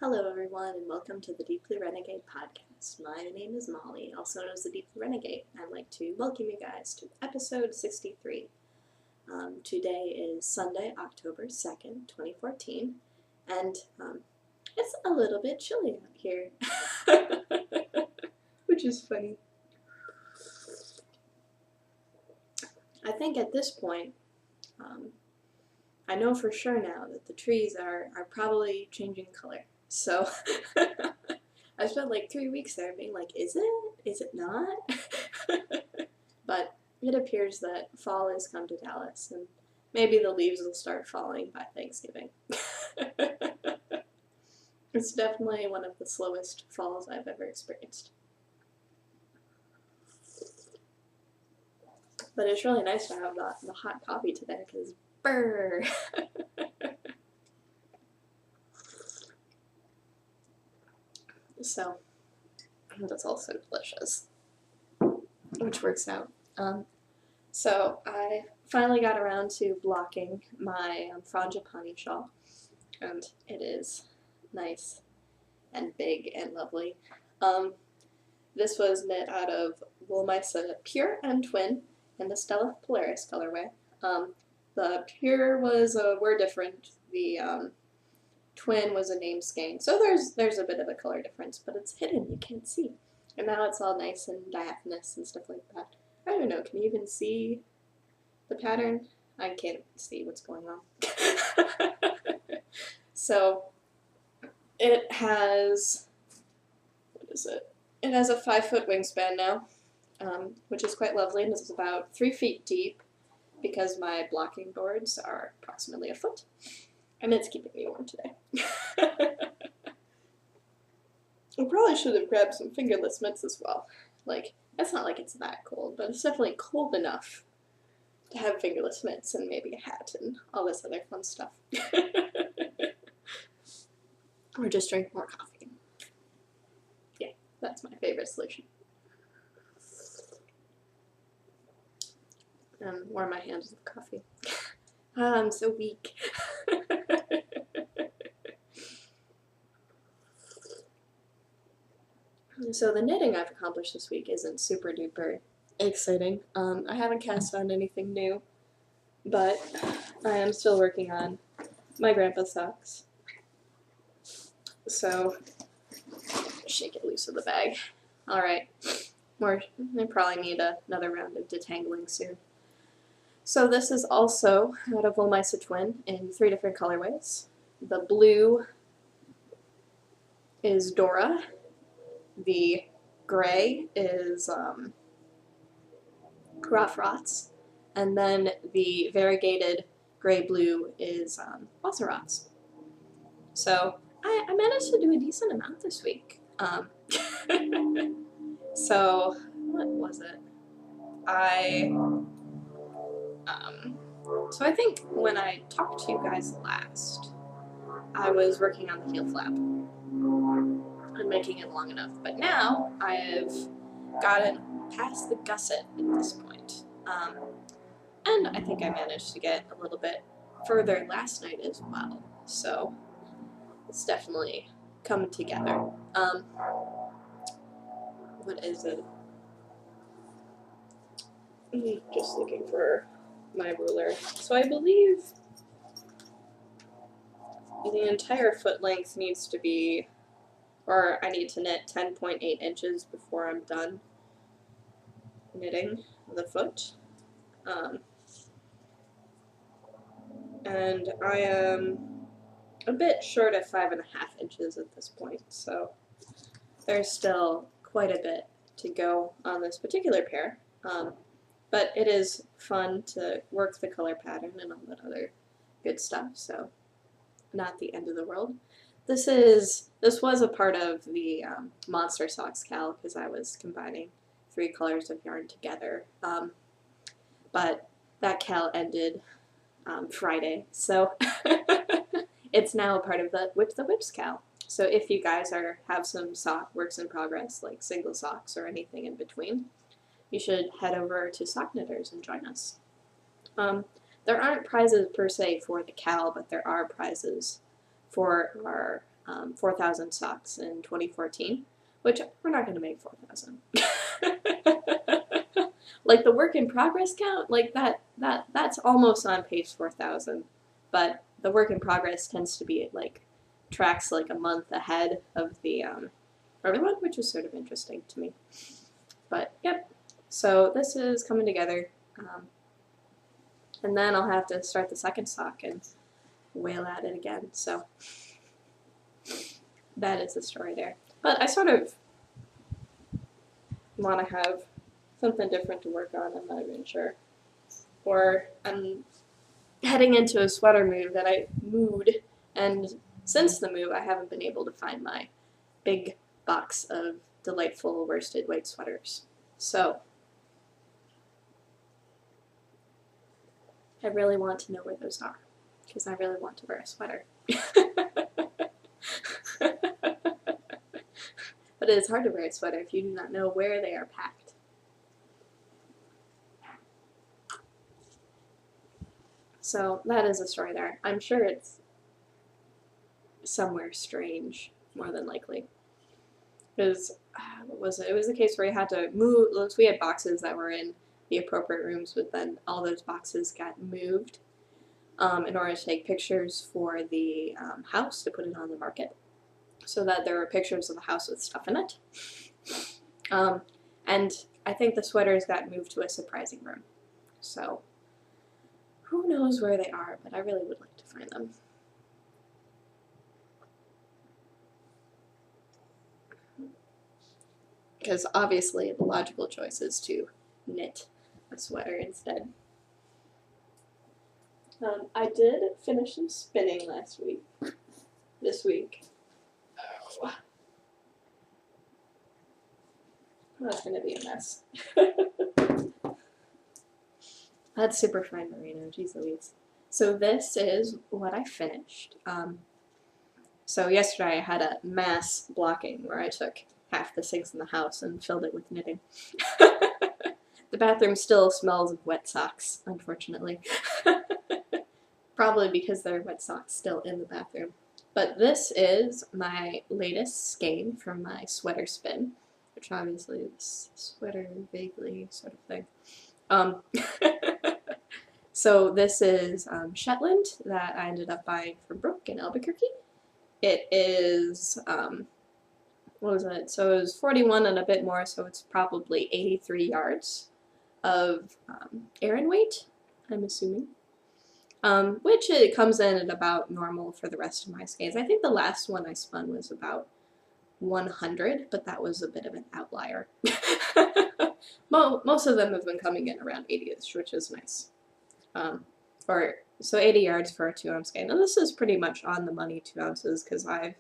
Hello everyone and welcome to the Deeply Renegade podcast. My name is Molly, also known as the Deeply Renegade. I'd like to welcome you guys to episode 63. Today is Sunday, October 2nd, 2014, and it's a little bit chilly out here, which is funny. I think at this point, I know for sure now that the trees are probably changing color. So I spent like 3 weeks there being like, is it? Is it not? But it appears that fall has come to Dallas and maybe the leaves will start falling by Thanksgiving. It's definitely one of the slowest falls I've ever experienced. But it's really nice to have the hot coffee today because brr! So that's also delicious, which works out. So I finally got around to blocking my frangipani shawl, and it is nice and big and lovely. This was knit out of Woolmisa Pure and Twin in the Stella Polaris colorway. The Pure was a word different. The Twin was a name skein, so there's a bit of a color difference, but it's hidden, you can't see. And now it's all nice and diaphanous and stuff like that. I don't know, can you even see the pattern? I can't see what's going on. So it has, what is it? It has a 5-foot wingspan now, which is quite lovely, and it's about 3 feet deep because my blocking boards are approximately a foot. And it's keeping me warm today. I probably should have grabbed some fingerless mitts as well. Like, it's not like it's that cold, but it's definitely cold enough to have fingerless mitts and maybe a hat and all this other fun stuff. Or just drink more coffee. Yeah, that's my favorite solution. And warm my hands with coffee. I'm so weak. So the knitting I've accomplished this week isn't super duper exciting. I haven't cast on anything new, but I am still working on my grandpa's socks. So shake it loose of the bag. Alright, I probably need another round of detangling soon. So this is also out of Woolmisa Twin in 3 different colorways. The blue is Dora. The gray is Rots, and then the variegated gray-blue is Rots. So I managed to do a decent amount this week. So what was it? So I think when I talked to you guys last, I was working on the heel flap and making it long enough, but now I have gotten past the gusset at this point. And I think I managed to get a little bit further last night as well, so it's definitely coming together. What is it? Just looking for my ruler. So I believe the entire foot length needs to be, or I need to knit 10.8 inches before I'm done knitting the foot. And I am a bit short of 5.5 inches at this point, so there's still quite a bit to go on this particular pair. But it is fun to work the color pattern and all that other good stuff, so not the end of the world. This was a part of the Monster Socks cal because I was combining 3 colors of yarn together, but that cal ended Friday, so it's now a part of the Whips cal. So if you guys have some sock works in progress, like single socks or anything in between, you should head over to Sock Knitters and join us. There aren't prizes per se for the cal, but there are prizes for our 4,000 socks in 2014, which we're not going to make 4,000. Like the work in progress count, like that's almost on page 4,000, but the work in progress tends to be like tracks like a month ahead of the other one, which is sort of interesting to me. But yep, so this is coming together, and then I'll have to start the second sock and wail at it again. So that is the story there. But I sort of want to have something different to work on. I'm not even sure. Or I'm heading into a sweater mood, and since the move, I haven't been able to find my big box of delightful worsted weight sweaters. So I really want to know where those are, because I really want to wear a sweater. But it is hard to wear a sweater if you do not know where they are packed. So that is a story there. I'm sure it's somewhere strange, more than likely. Because, what was it? It was the case where you had to move, we had boxes that were in the appropriate rooms, but then all those boxes got moved in order to take pictures for the house to put it on the market, so that there were pictures of the house with stuff in it. And I think the sweaters got moved to a surprising room. So who knows where they are, but I really would like to find them. Because obviously the logical choice is to knit a sweater instead. I did finish some spinning this week. Oh. That's going to be a mess. That's super fine merino, geez Louise. So this is what I finished. So yesterday I had a mass blocking where I took half the sinks in the house and filled it with knitting. The bathroom still smells of wet socks, unfortunately. Probably because there are wet socks still in the bathroom. But this is my latest skein from my sweater spin, which obviously is sweater vaguely sort of thing. So this is Shetland that I ended up buying from Brooke in Albuquerque. It is, what was it? So it was 41 and a bit more, so it's probably 83 yards of Aran weight, I'm assuming. Which it comes in at about normal for the rest of my skeins. I think the last one I spun was about 100, but that was a bit of an outlier. Most of them have been coming in around 80ish, which is nice. So 80 yards for a 2-ounce skein. And this is pretty much on the money 2 ounces, because I've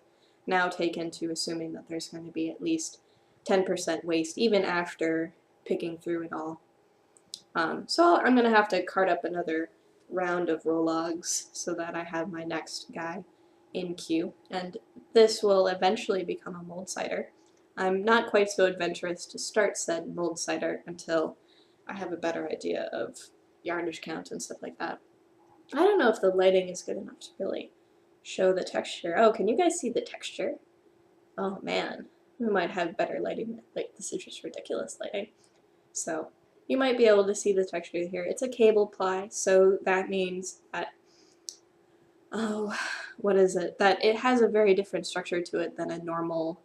now taken to assuming that there's going to be at least 10% waste, even after picking through it all. So I'm going to have to cart up another round of Rologs so that I have my next guy in queue, and this will eventually become a mold cider. I'm not quite so adventurous to start said mold cider until I have a better idea of yardage count and stuff like that. I don't know if the lighting is good enough to really show the texture. Oh, can you guys see the texture? Oh man, we might have better lighting. Like, this is just ridiculous lighting. So you might be able to see the texture here. It's a cable ply, so that means that, oh, what is it? That it has a very different structure to it than a normal,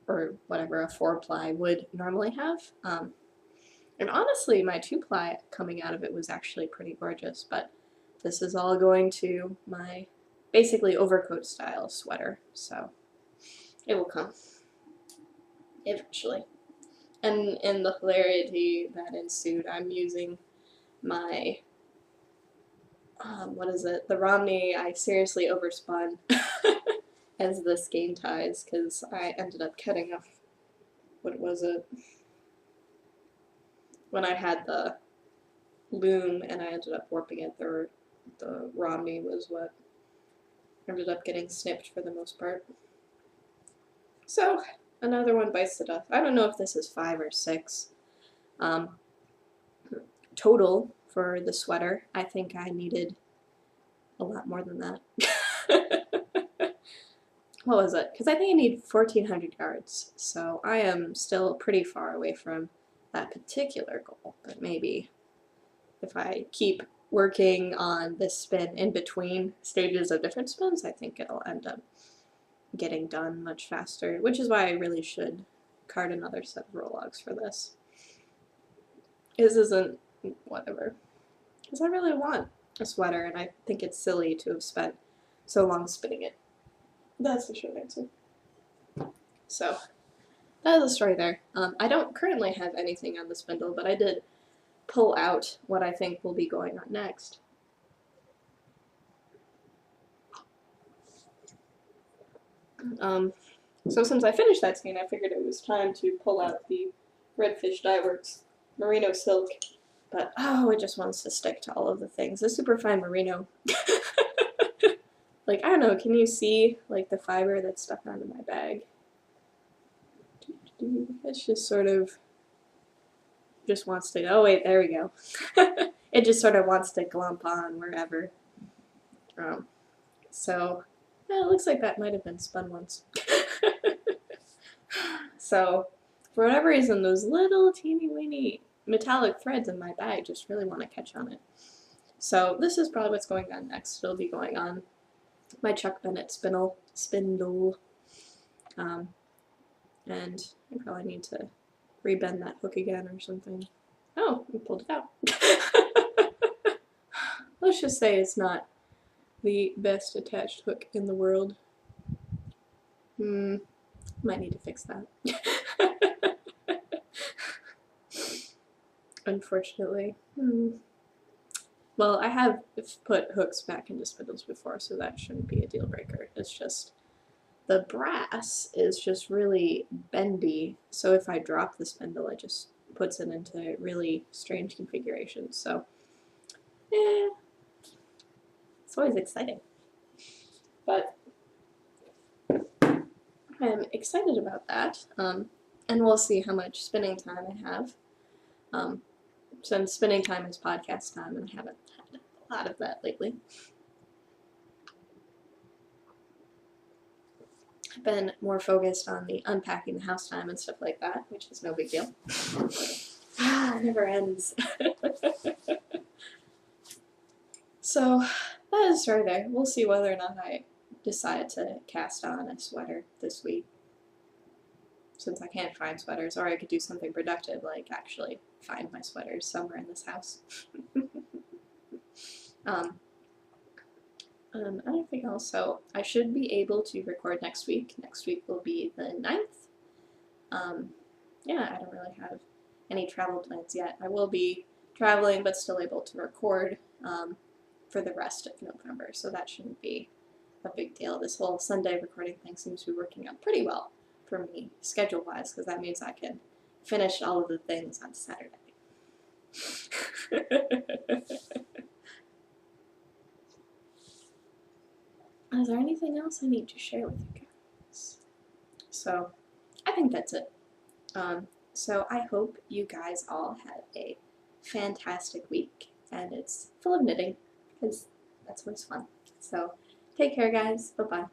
or whatever, a 4-ply would normally have. And honestly, my 2-ply coming out of it was actually pretty gorgeous, but this is all going to my basically overcoat style sweater, so it will come eventually. And in the hilarity that ensued, I'm using my, what is it, the Romney I seriously overspun as the skein ties, because I ended up cutting off, what was it, when I had the loom and I ended up warping it, the Romney was what ended up getting snipped for the most part. So another one bites the dust. I don't know if this is 5 or 6 total for the sweater. I think I needed a lot more than that. what was it? Because I think I need 1,400 yards, so I am still pretty far away from that particular goal, but maybe if I keep working on this spin in between stages of different spins, I think it'll end up getting done much faster, which is why I really should card another set of roll logs for this. This isn't whatever, because I really want a sweater, and I think it's silly to have spent so long spinning it. That's the short answer. So, that is the story there. I don't currently have anything on the spindle, but I did pull out what I think will be going on next. So since I finished that skein, I figured it was time to pull out the Redfish Dye Works merino silk, but oh, it just wants to stick to all of the things. The superfine merino. Like, I don't know, can you see like the fiber that's stuck onto my bag? It's just sort of just wants to, oh wait, there we go. It just sort of wants to glump on wherever. So, yeah, it looks like that might have been spun once. So, for whatever reason, those little teeny weeny metallic threads in my bag just really want to catch on it. So this is probably what's going on next. It'll be going on my Chuck Bennett spindle. And I probably need to rebend that hook again or something. Oh, we pulled it out. Let's just say it's not the best attached hook in the world. Might need to fix that. Unfortunately. Well, I have put hooks back into spindles before, so that shouldn't be a deal breaker. It's just the brass is just really bendy, so if I drop the spindle, it just puts it into really strange configurations. So, it's always exciting. But I'm excited about that, and we'll see how much spinning time I have. Since spinning time is podcast time, and I haven't had a lot of that lately. I've been more focused on the unpacking the house time and stuff like that, which is no big deal. It never ends. So that is the story there. We'll see whether or not I decide to cast on a sweater this week, since I can't find sweaters, or I could do something productive like actually find my sweaters somewhere in this house. Anything else? So I should be able to record next week. Next week will be the 9th. Yeah, I don't really have any travel plans yet. I will be traveling, but still able to record for the rest of November, so that shouldn't be a big deal. This whole Sunday recording thing seems to be working out pretty well for me, schedule-wise, because that means I can finish all of the things on Saturday. Is there anything else I need to share with you guys? So, I think that's it. So I hope you guys all have a fantastic week, and it's full of knitting, because that's always fun. So, take care, guys. Bye-bye.